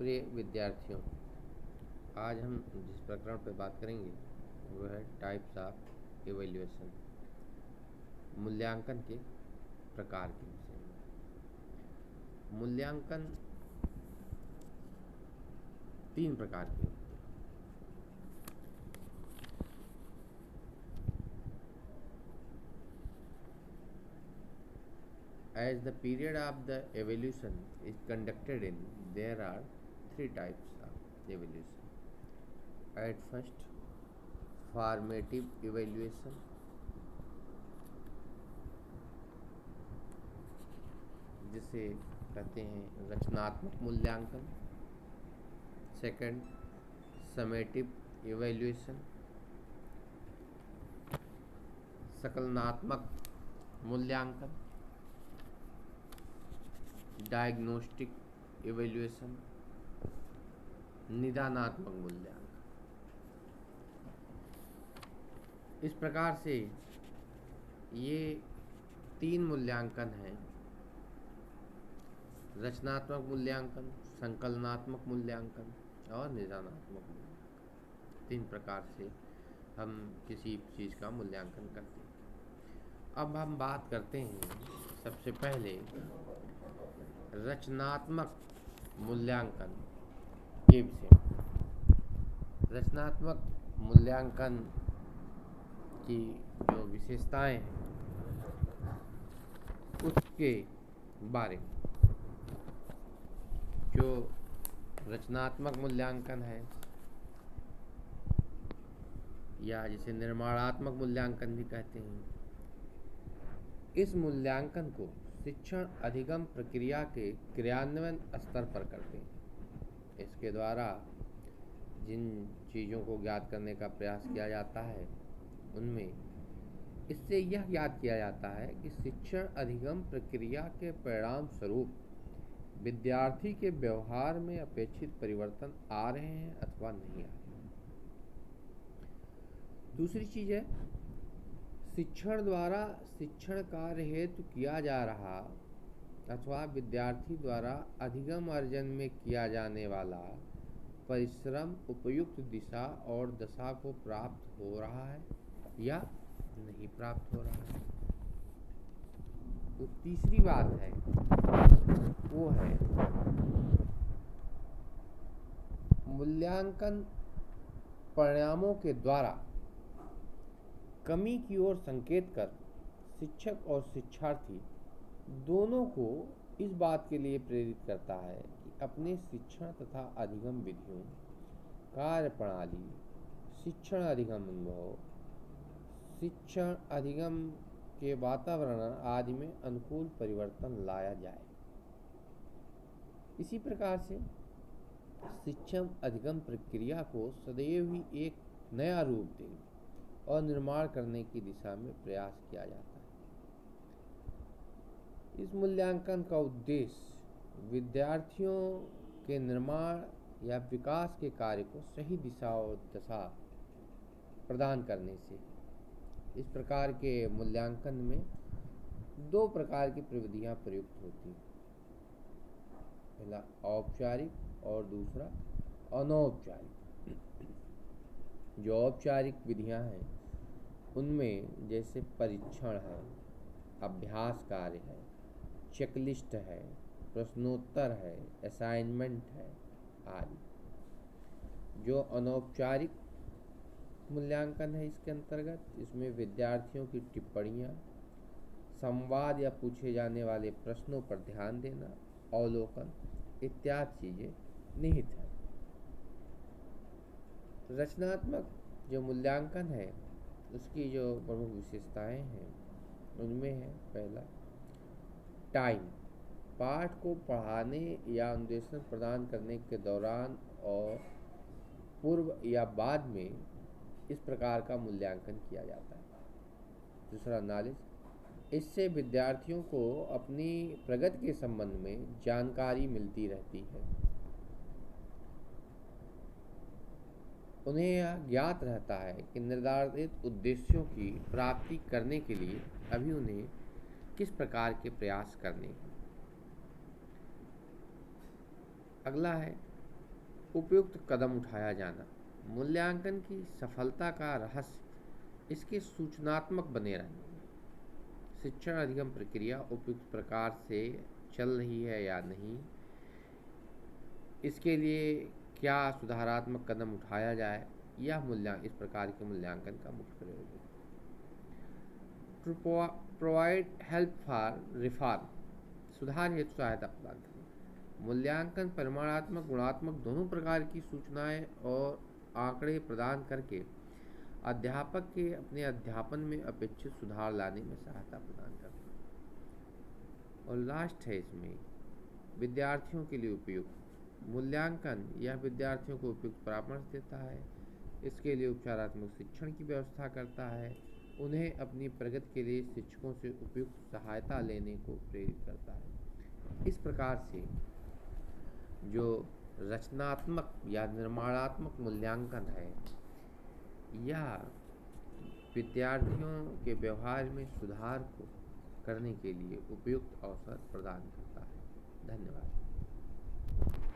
प्रिय विद्यार्थियों, आज हम जिस प्रकरण पर बात करेंगे वो है टाइप्स ऑफ इवैल्यूएशन, मूल्यांकन के प्रकार के विषय में। मूल्यांकन 3 प्रकार के होते हैं। As the period of the evaluation is conducted in, there are 3 types of evaluation. At first, formative evaluation, जिसे कहते हैं रचनात्मक मूल्यांकन। सेकंड, समेटिव इवैल्यूएशन, संकलनात्मक मूल्यांकन। डायग्नोस्टिक इवैल्यूएशन, निदानात्मक मूल्यांकन। इस प्रकार से ये 3 मूल्यांकन हैं: रचनात्मक मूल्यांकन, संकलनात्मक मूल्यांकन और निदानात्मक मूल्यांकन। 3 प्रकार से हम किसी चीज़ का मूल्यांकन करते हैं। अब हम बात करते हैं सबसे पहले रचनात्मक मूल्यांकन के विषय में। रचनात्मक मूल्यांकन की जो विशेषताएं हैं उसके बारे में। जो रचनात्मक मूल्यांकन है या जिसे निर्माणात्मक मूल्यांकन भी कहते हैं, इस मूल्यांकन को शिक्षण अधिगम प्रक्रिया के क्रियान्वयन स्तर पर करते हैं। इसके द्वारा जिन चीज़ों को ज्ञात करने का प्रयास किया जाता है उनमें इससे यह ज्ञात किया जाता है कि शिक्षण अधिगम प्रक्रिया के परिणाम स्वरूप विद्यार्थी के व्यवहार में अपेक्षित परिवर्तन आ रहे हैं अथवा नहीं आ रहे हैं। दूसरी चीज़ है शिक्षण द्वारा शिक्षण कार्य हेतु किया जा रहा अथवा विद्यार्थी द्वारा अधिगम अर्जन में किया जाने वाला परिश्रम उपयुक्त दिशा और दशा को प्राप्त हो रहा है या नहीं प्राप्त हो रहा है। तो तीसरी बात है वो है मूल्यांकन परिणामों के द्वारा कमी की ओर संकेत कर शिक्षक और शिक्षार्थी दोनों को इस बात के लिए प्रेरित करता है कि अपने शिक्षण तथा अधिगम विधियों, कार्य प्रणाली, शिक्षण अधिगम अनुभव, शिक्षण अधिगम के वातावरण आदि में अनुकूल परिवर्तन लाया जाए। इसी प्रकार से शिक्षण अधिगम प्रक्रिया को सदैव ही एक नया रूप देने और निर्माण करने की दिशा में प्रयास किया जाता है। इस मूल्यांकन का उद्देश्य विद्यार्थियों के निर्माण या विकास के कार्य को सही दिशा और दशा प्रदान करने से। इस प्रकार के मूल्यांकन में 2 प्रकार की प्रविधियां प्रयुक्त होती हैं। पहला औपचारिक और दूसरा अनौपचारिक। जो औपचारिक विधियां हैं उनमें जैसे परीक्षण है, अभ्यास कार्य है, चेकलिस्ट है, प्रश्नोत्तर है, असाइनमेंट है आदि। जो अनौपचारिक मूल्यांकन है इसके अंतर्गत इसमें विद्यार्थियों की टिप्पणियाँ, संवाद या पूछे जाने वाले प्रश्नों पर ध्यान देना, अवलोकन इत्यादि चीज़ें निहित हैं। रचनात्मक जो मूल्यांकन है उसकी जो प्रमुख विशेषताएं हैं उनमें है पहला टाइम। पाठ को पढ़ाने या अनुदेशन प्रदान करने के दौरान और पूर्व या बाद में इस प्रकार का मूल्यांकन किया जाता है। दूसरा नॉलेज। इससे विद्यार्थियों को अपनी प्रगति के संबंध में जानकारी मिलती रहती है। उन्हें यह ज्ञात रहता है कि निर्धारित उद्देश्यों की प्राप्ति करने के लिए अभी उन्हें किस प्रकार के प्रयास करने हैं। अगला है उपयुक्त कदम उठाया जाना। मूल्यांकन की सफलता का रहस्य इसके सूचनात्मक बने रहने में। शिक्षण अधिगम प्रक्रिया उपयुक्त प्रकार से चल रही है या नहीं, इसके लिए क्या सुधारात्मक कदम उठाया जाए, यह इस प्रकार के मूल्यांकन का मुख्य प्रयोग है। To provide help for reform, सुधार हेतु सहायता प्रदान करना। मूल्यांकन परिमाणात्मक गुणात्मक दोनों प्रकार की सूचनाएं और आंकड़े प्रदान करके अध्यापक के अपने अध्यापन में अपेक्षित सुधार लाने में सहायता प्रदान करता है। और लास्ट है इसमें विद्यार्थियों के लिए उपयुक्त मूल्यांकन, यह विद्यार्थियों को उपयुक्त परामर्श देता है, इसके लिए उपचारात्मक शिक्षण की व्यवस्था करता है, उन्हें अपनी प्रगति के लिए शिक्षकों से उपयुक्त सहायता लेने को प्रेरित करता है। इस प्रकार से जो रचनात्मक या निर्माणात्मक मूल्यांकन है, यह विद्यार्थियों के व्यवहार में सुधार को करने के लिए उपयुक्त अवसर प्रदान करता है। धन्यवाद।